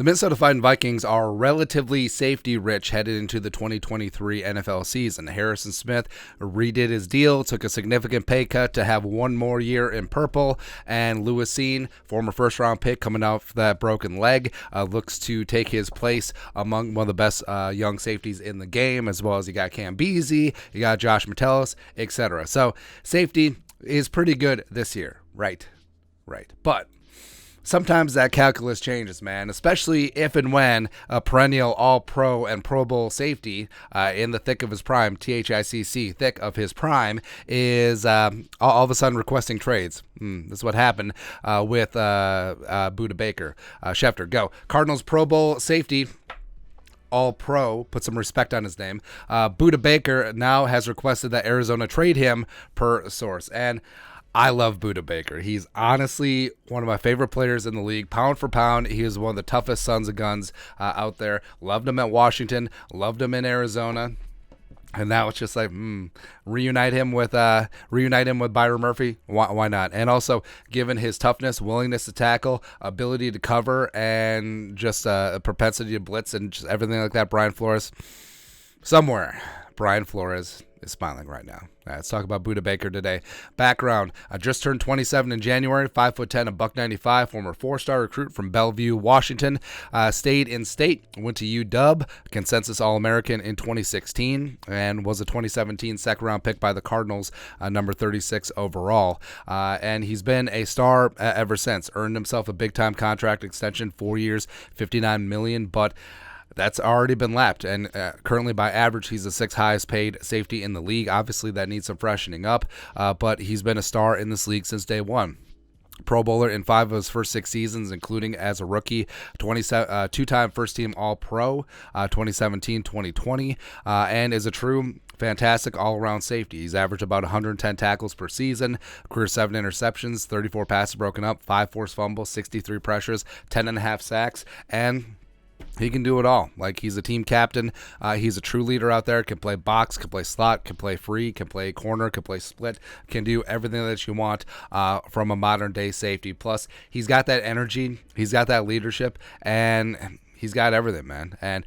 The Minnesota Vikings are relatively safety rich headed into the 2023 NFL season. Harrison Smith redid his deal, took a significant pay cut to have one more year in purple, and Lewis Cine, former first-round pick coming off that broken leg, looks to take his place among one of the best young safeties in the game, as well as you got Cam Beasley, you got Josh Metellus, etc. So safety is pretty good this year, right? But sometimes that calculus changes, man, especially if and when a perennial All-Pro and Pro Bowl safety in the thick of his prime, THICC, thick of his prime, is all of a sudden requesting trades. This is what happened with Budda Baker. Schefter, go. Cardinals Pro Bowl safety, All-Pro, put some respect on his name. Budda Baker now has requested that Arizona trade him, per source. And I love Budda Baker. He's honestly one of my favorite players in the league. Pound for pound, he is one of the toughest sons of guns out there. Loved him at Washington. Loved him in Arizona. And now it's just like, reunite him with Byron Murphy. Why not? And also, given his toughness, willingness to tackle, ability to cover, and just a propensity to blitz and just everything like that, Brian Flores is smiling right now. Let's talk about Budda Baker today. Background: just turned 27 in January, 5'10", $195, former four-star recruit from Bellevue, Washington. Stayed in state, went to UW, consensus All-American in 2016, and was a 2017 second-round pick by the Cardinals, number 36 overall. And he's been a star ever since. Earned himself a big-time contract extension, 4 years, $59 million, but that's already been lapped, and currently by average, he's the sixth highest paid safety in the league. Obviously, that needs some freshening up, but he's been a star in this league since day one. Pro Bowler in 5 of his first 6 seasons, including as a rookie, two-time first-team All-Pro, 2017-2020, and is a true fantastic all-around safety. He's averaged about 110 tackles per season, career 7 interceptions, 34 passes broken up, 5 forced fumbles, 63 pressures, 10.5 sacks, and he can do it all. Like, he's a team captain. He's a true leader out there. Can play box, can play slot, can play free, can play corner, can play split, can do everything that you want from a modern-day safety. Plus, he's got that energy. He's got that leadership, and he's got everything, man. And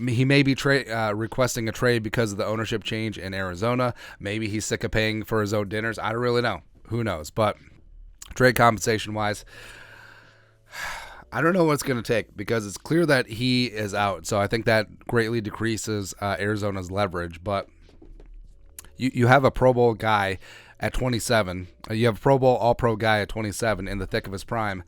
he may be requesting a trade because of the ownership change in Arizona. Maybe he's sick of paying for his own dinners. I don't really know. Who knows? But trade compensation-wise, I don't know what it's going to take, because it's clear that he is out. So I think that greatly decreases Arizona's leverage. But you have a Pro Bowl guy at 27. You have a Pro Bowl All-Pro guy at 27 in the thick of his prime.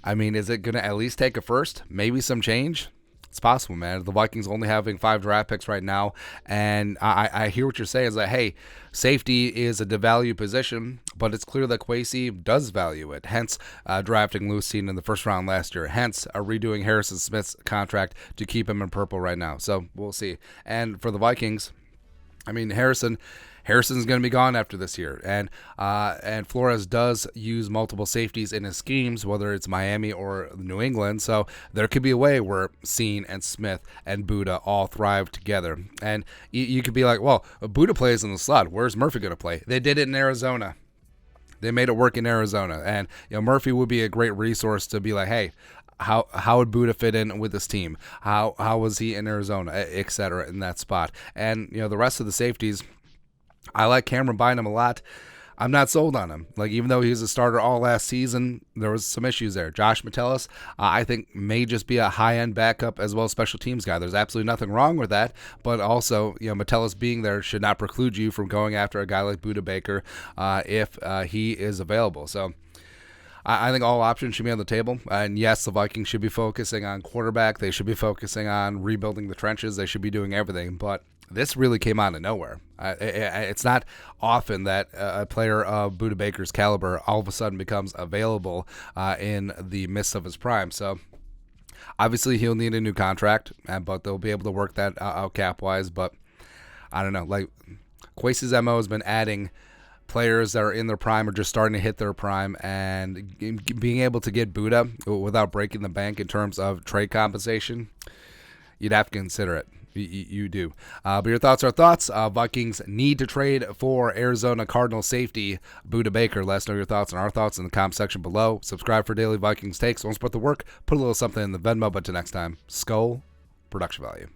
I mean, is it going to at least take a first? Maybe some change? It's possible, man. The Vikings only having 5 draft picks right now, and I hear what you're saying is that, hey, safety is a devalued position, but it's clear that Kwesi does value it, hence drafting Lewis Cine in the first round last year, hence redoing Harrison Smith's contract to keep him in purple right now. So we'll see. And for the Vikings, I mean, Harrison's going to be gone after this year, and Flores does use multiple safeties in his schemes, whether it's Miami or New England. So there could be a way where Cine and Smith and Budda all thrive together. And you could be like, well, Budda plays in the slot. Where's Murphy going to play? They did it in Arizona. They made it work in Arizona, and Murphy would be a great resource to be like, hey, how would Budda fit in with this team? How was he in Arizona, etc. in that spot? And the rest of the safeties, I like Cameron Bynum a lot. I'm not sold on him. Like, even though he was a starter all last season, there was some issues there. Josh Metellus, I think, may just be a high-end backup as well as special teams guy. There's absolutely nothing wrong with that, but also, Metellus being there should not preclude you from going after a guy like Budda Baker if he is available. So I think all options should be on the table. And yes, the Vikings should be focusing on quarterback. They should be focusing on rebuilding the trenches. They should be doing everything, but this really came out of nowhere. It's not often that a player of Budda Baker's caliber all of a sudden becomes available in the midst of his prime. So obviously he'll need a new contract, but they'll be able to work that out cap-wise. But I don't know. Like, Kwesi's MO has been adding players that are in their prime or just starting to hit their prime, and being able to get Budda without breaking the bank in terms of trade compensation, you'd have to consider it. You do. But your thoughts are thoughts. Vikings need to trade for Arizona Cardinals safety Budda Baker. Let us know your thoughts and our thoughts in the comment section below. Subscribe for daily Vikings takes. Don't support the work. Put a little something in the Venmo. But till next time, Skull Production Value.